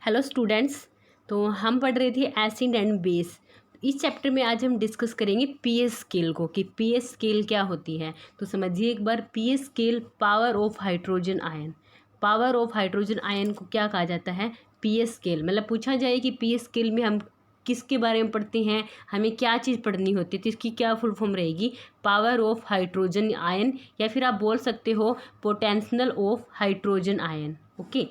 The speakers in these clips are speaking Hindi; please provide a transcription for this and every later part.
Hello students. तो हम पढ़ रहे थे एसिड एंड बेस। इस चैप्टर में आज हम डिस्कस करेंगे पीएच स्केल को कि पीएच स्केल क्या होती है। तो समझिए एक बार, pH scale power of hydrogen ion. Power of hydrogen ion को क्या कहा जाता है? PH scale. मतलब पूछा जाए कि पीएच स्केल में हम किसके बारे में पढ़ते हैं, हमें क्या चीज़ पढ़नी होती है, तो इसकी क्या फुल फॉर्म रहेगी? पावर ऑफ हाइड्रोजन आयन, या फिर आप बोल सकते हो potential of hydrogen ion. Okay.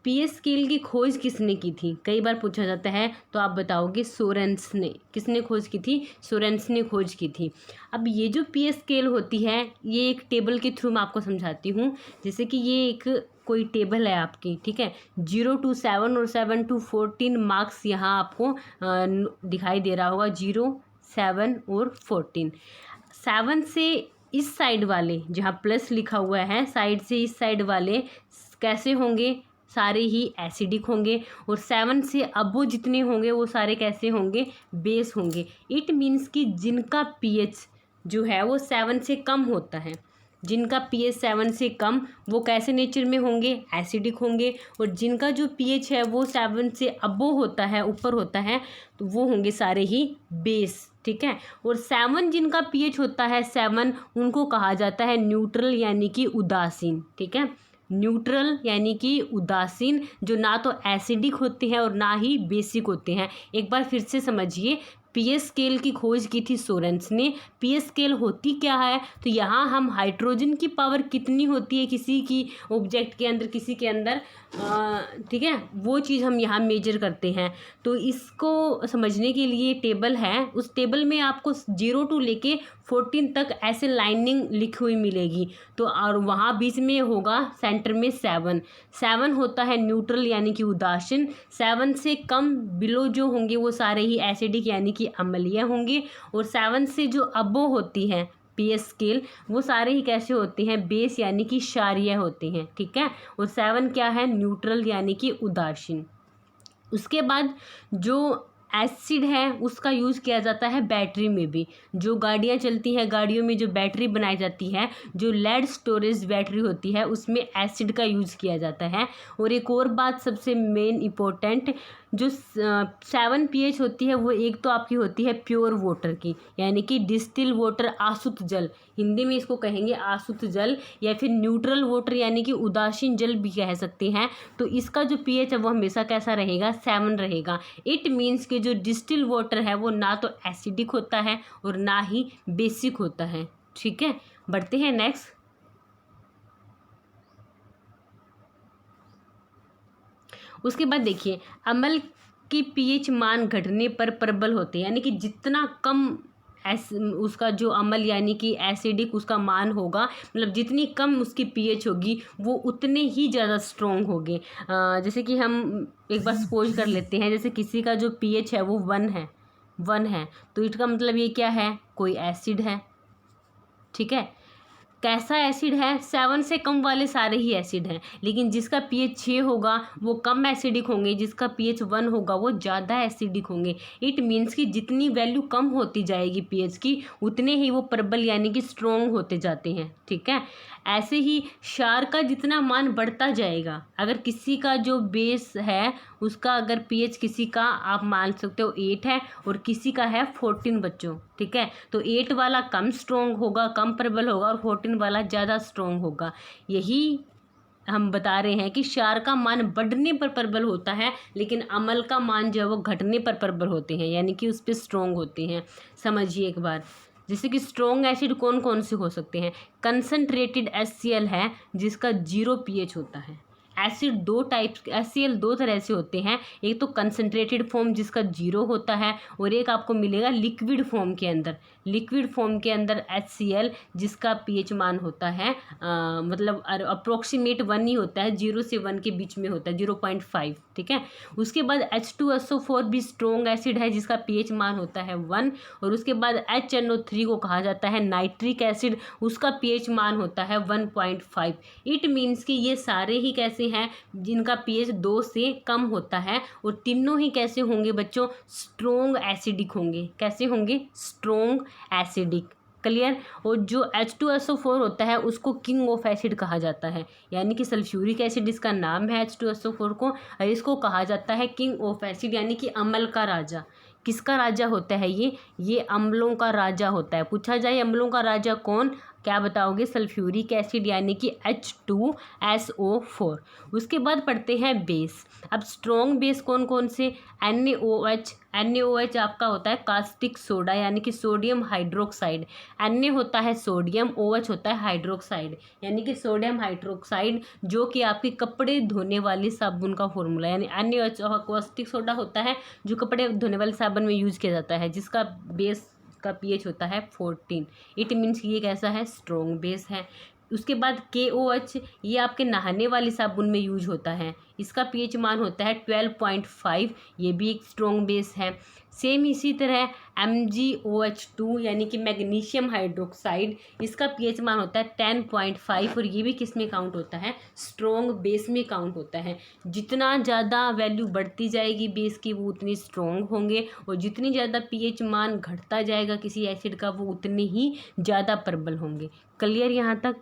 PH scale की खोज किसने की थी? कई बार पूछा जाता है, तो आप बताओगे सोरेंस ने। किसने खोज की थी? सोरेंस ने खोज की थी। अब ये जो पीएच स्केल होती है, ये एक टेबल के थ्रू मैं आपको समझाती हूँ। जैसे कि ये एक कोई टेबल है आपकी, ठीक है। 0 to 7 और 7 to 14 मार्क्स यहाँ आपको दिखाई दे रहा होगा। 0, 7 और 14। 7 से इस साइड वाले जहाँ प्लस लिखा हुआ है, साइड से इस साइड वाले कैसे होंगे? सारे ही एसिडिक होंगे। और 7 से अबो जितने होंगे वो सारे कैसे होंगे? बेस होंगे। इट मीन्स कि जिनका पीएच जो है वो 7 से कम होता है, जिनका पीएच 7 से कम, वो कैसे नेचर में होंगे? एसिडिक होंगे। और जिनका जो पीएच है वो 7 से अबो होता है, ऊपर होता है, तो वो होंगे सारे ही बेस। ठीक है। और 7 जिनका पीएच होता है 7, उनको कहा जाता है न्यूट्रल यानी कि उदासीन। ठीक है। न्यूट्रल यानी कि उदासीन, जो ना तो एसिडिक होते हैं और ना ही बेसिक होते हैं। एक बार फिर से समझिए, पीएच स्केल की खोज की थी सोरेंस ने। पीएच स्केल होती क्या है? तो यहाँ हम हाइड्रोजन की पावर कितनी होती है किसी की ऑब्जेक्ट के अंदर, किसी के अंदर, ठीक है, वो चीज़ हम यहाँ मेजर करते हैं। तो इसको समझने के लिए टेबल है, उस टेबल में आपको 0 to लेके 14 तक ऐसे लाइनिंग लिखी हुई मिलेगी। तो और वहाँ बीच में होगा सेंटर में 7 होता है न्यूट्रल यानी कि उदासीन। 7 से कम बिलो जो होंगे वो सारे ही एसिडिक यानी कि अम्लीय होंगे। और 7 से जो अबो होती है पीएच स्केल, वो सारे ही कैसे होते हैं? बेस यानी कि क्षारीय होते हैं। ठीक है। और 7 क्या है? न्यूट्रल यानी कि उदासीन। उसके बाद जो एसिड है उसका यूज़ किया जाता है बैटरी में भी। जो गाड़ियाँ चलती हैं, गाड़ियों में जो बैटरी बनाई जाती है, जो लेड स्टोरेज बैटरी होती है, उसमें एसिड का यूज़ किया जाता है। और एक और बात सबसे मेन इम्पोर्टेंट, जो 7 पीएच होती है वो एक तो आपकी होती है प्योर वाटर की, यानी कि डिस्टिल वाटर, आशुद्ध जल, हिंदी में इसको कहेंगे आशुद्ध जल, या फिर न्यूट्रल वाटर यानी कि उदासीन जल भी कह सकते हैं। तो इसका जो पीएच है वो हमेशा कैसा रहेगा? 7 रहेगा। इट मीन्स कि जो डिस्टिल वाटर है वो ना तो एसिडिक होता है और ना ही बेसिक होता है। ठीक है। बढ़ते हैं नेक्स्ट। उसके बाद देखिए, अम्ल की पीएच मान घटने पर प्रबल होते हैं, यानी कि जितना कम उसका जो अम्ल यानी कि एसिडिक उसका मान होगा, मतलब जितनी कम उसकी पीएच होगी वो उतने ही ज़्यादा स्ट्रॉन्ग होंगे। जैसे कि हम एक बार सपोज कर लेते हैं, जैसे किसी का जो पीएच है वो 1 है, तो इसका मतलब ये क्या है? कोई एसिड है। ठीक है। कैसा एसिड है? 7 से कम वाले सारे ही एसिड हैं, लेकिन जिसका पीएच 6 होगा वो कम एसिडिक होंगे, जिसका पीएच 1 होगा वो ज़्यादा एसिडिक होंगे। इट मीन्स कि जितनी वैल्यू कम होती जाएगी पीएच की, उतने ही वो प्रबल यानी कि स्ट्रॉन्ग होते जाते हैं। ठीक है। ऐसे ही क्षार का जितना मान बढ़ता जाएगा, अगर किसी का जो बेस है उसका अगर पीएच किसी का आप मान सकते हो 8 है और किसी का है 14 बच्चों, ठीक है, तो 8 वाला कम स्ट्रॉन्ग होगा, कम प्रबल होगा, और 14 वाला ज़्यादा स्ट्रॉन्ग होगा। यही हम बता रहे हैं कि क्षार का मान बढ़ने पर प्रबल होता है, लेकिन अम्ल का मान जो है वो घटने पर प्रबल होते हैं, यानी कि उस पर स्ट्रॉन्ग होते हैं। समझिए एक बार, जैसे कि स्ट्रॉन्ग एसिड कौन कौन से हो सकते हैं? कंसनट्रेटेड HCl है जिसका 0 पीएच होता है। एसिड दो टाइप्स, HCl दो तरह से होते हैं, एक तो कंसनट्रेटेड फॉर्म जिसका 0 होता है, और एक आपको मिलेगा लिक्विड फॉर्म के अंदर। लिक्विड फॉर्म के अंदर HCl जिसका पीएच मान होता है मतलब अप्रोक्सीमेट 1 ही होता है, 0 से 1 के बीच में होता है, 0.5। ठीक है। उसके बाद H2SO4 भी स्ट्रॉन्ग एसिड है जिसका पीएच मान होता है 1। और उसके बाद HNO3 को कहा जाता है नाइट्रिक एसिड, उसका पीएच मान होता है 1.5। इट मीन्स कि ये सारे ही कैसे हैं? जिनका पीएच 2 से कम होता है, और तीनों ही कैसे होंगे बच्चों? स्ट्रॉन्ग एसिडिक होंगे। कैसे होंगे? Strong acidic. क्लियर। और जो H2SO4 होता है उसको किंग ऑफ एसिड कहा जाता है, यानी कि सल्फ्यूरिक एसिड इसका नाम है H2SO4 को, और इसको कहा जाता है किंग ऑफ एसिड, यानी कि अम्ल का राजा। किसका राजा होता है ये अम्लों का राजा होता है। पूछा जाए अम्लों का राजा कौन, क्या बताओगे, सल्फ्यूरिक एसिड यानी कि H2SO4। उसके बाद पढ़ते हैं बेस। अब स्ट्रॉन्ग बेस कौन कौन से, NaOH आपका होता है कास्टिक सोडा यानी कि सोडियम हाइड्रोक्साइड। Na होता है सोडियम, OH होता है हाइड्रोक्साइड यानी कि सोडियम हाइड्रोक्साइड, जो कि आपके कपड़े धोने वाली साबुन का फॉर्मूला, यानी NaOH कास्टिक सोडा होता है जो कपड़े धोने वाले साबुन में यूज किया जाता है, जिसका बेस का pH होता है 14। इट मीन्स ये कैसा है, स्ट्रॉन्ग बेस है। उसके बाद KOH, ये आपके नहाने वाली साबुन में यूज होता है, इसका pH मान होता है 12.5, ये भी एक स्ट्रॉन्ग बेस है। सेम इसी तरह MgOH2 यानी कि मैग्नीशियम हाइड्रोक्साइड, इसका pH मान होता है 10.5, और ये भी किस में काउंट होता है, स्ट्रॉन्ग बेस में काउंट होता है। जितना ज़्यादा वैल्यू बढ़ती जाएगी बेस की वो उतनी स्ट्रॉन्ग होंगे, और जितनी ज़्यादा pH मान घटता जाएगा किसी एसिड का वो उतने ही ज़्यादा प्रबल होंगे। क्लियर यहाँ तक।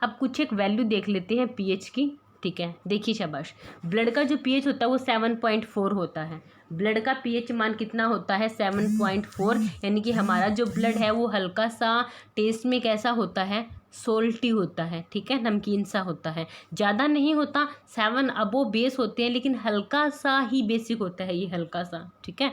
अब कुछ एक वैल्यू देख लेते हैं pH की, ठीक है, देखिए शाबाश। ब्लड का जो pH होता है वो 7.4 होता है। ब्लड का pH मान कितना होता है, 7.4, यानी कि हमारा जो ब्लड है वो हल्का सा टेस्ट में कैसा होता है, सोल्टी होता है, ठीक है, नमकीन सा होता है, ज़्यादा नहीं होता। 7 अबो बेस होते हैं लेकिन हल्का सा ही बेसिक होता है ये, हल्का सा, ठीक है।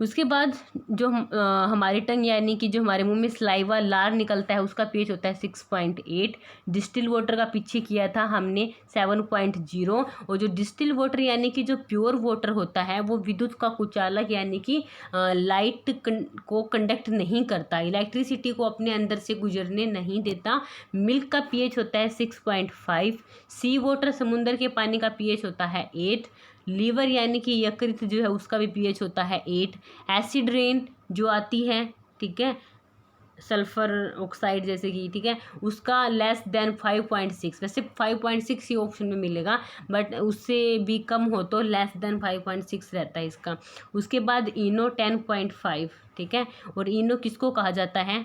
उसके बाद जो हमारी टंग यानी कि जो हमारे मुंह में स्लाइवा लार निकलता है उसका pH होता है 6.8। डिस्टिल वाटर का पीछे किया था हमने 7.0। और जो डिस्टिल वाटर यानी कि जो प्योर वाटर होता है वो विद्युत का कुचालक यानी कि लाइट को कंडक्ट नहीं करता, इलेक्ट्रिसिटी को अपने अंदर से गुजरने नहीं देता। मिल्क का pH होता है 6.5। सी वाटर समुद्र के पानी का pH होता है 8। लीवर यानी कि यकृत जो है उसका भी pH होता है 8। एसिड रेन जो आती है, ठीक है, सल्फर ऑक्साइड जैसे कि, ठीक है, उसका लेस देन 5.6। वैसे 5.6 ही ऑप्शन में मिलेगा, बट उससे भी कम हो तो लेस देन 5.6 रहता है इसका। उसके बाद इनो 10.5, ठीक है। और इनो किसको कहा जाता है,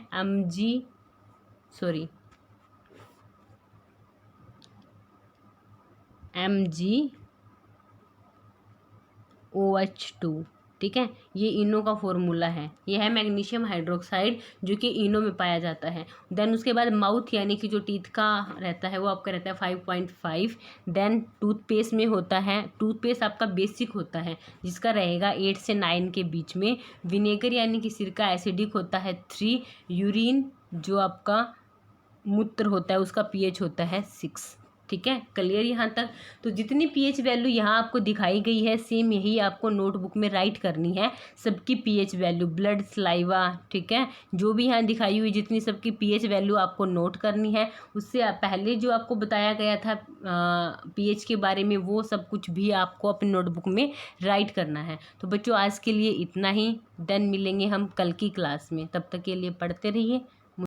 MgOH2, ठीक है, ये इनो का फॉर्मूला है। ये है मैग्नीशियम हाइड्रोक्साइड जो कि इनो में पाया जाता है। देन उसके बाद माउथ यानी कि जो टीथ का रहता है वो आपका रहता है 5.5। देन टूथपेस्ट में होता है, टूथपेस्ट आपका बेसिक होता है जिसका रहेगा 8 से 9 के बीच में। विनेगर यानी कि सिरका एसिडिक होता है 3। यूरिन जो आपका मूत्र होता है उसका pH होता है 6, ठीक है। क्लियर यहाँ तक। तो जितनी pH वैल्यू यहाँ आपको दिखाई गई है सेम यही आपको नोटबुक में राइट करनी है, सबकी pH वैल्यू, ब्लड, सलाइवा, ठीक है, जो भी यहाँ दिखाई हुई जितनी सबकी pH वैल्यू आपको नोट करनी है। उससे पहले जो आपको बताया गया था pH के बारे में वो सब कुछ भी आपको अपनी नोटबुक में राइट करना है। तो बच्चों आज के लिए इतना ही, देन मिलेंगे हम कल की क्लास में, तब तक के लिए पढ़ते रहिए।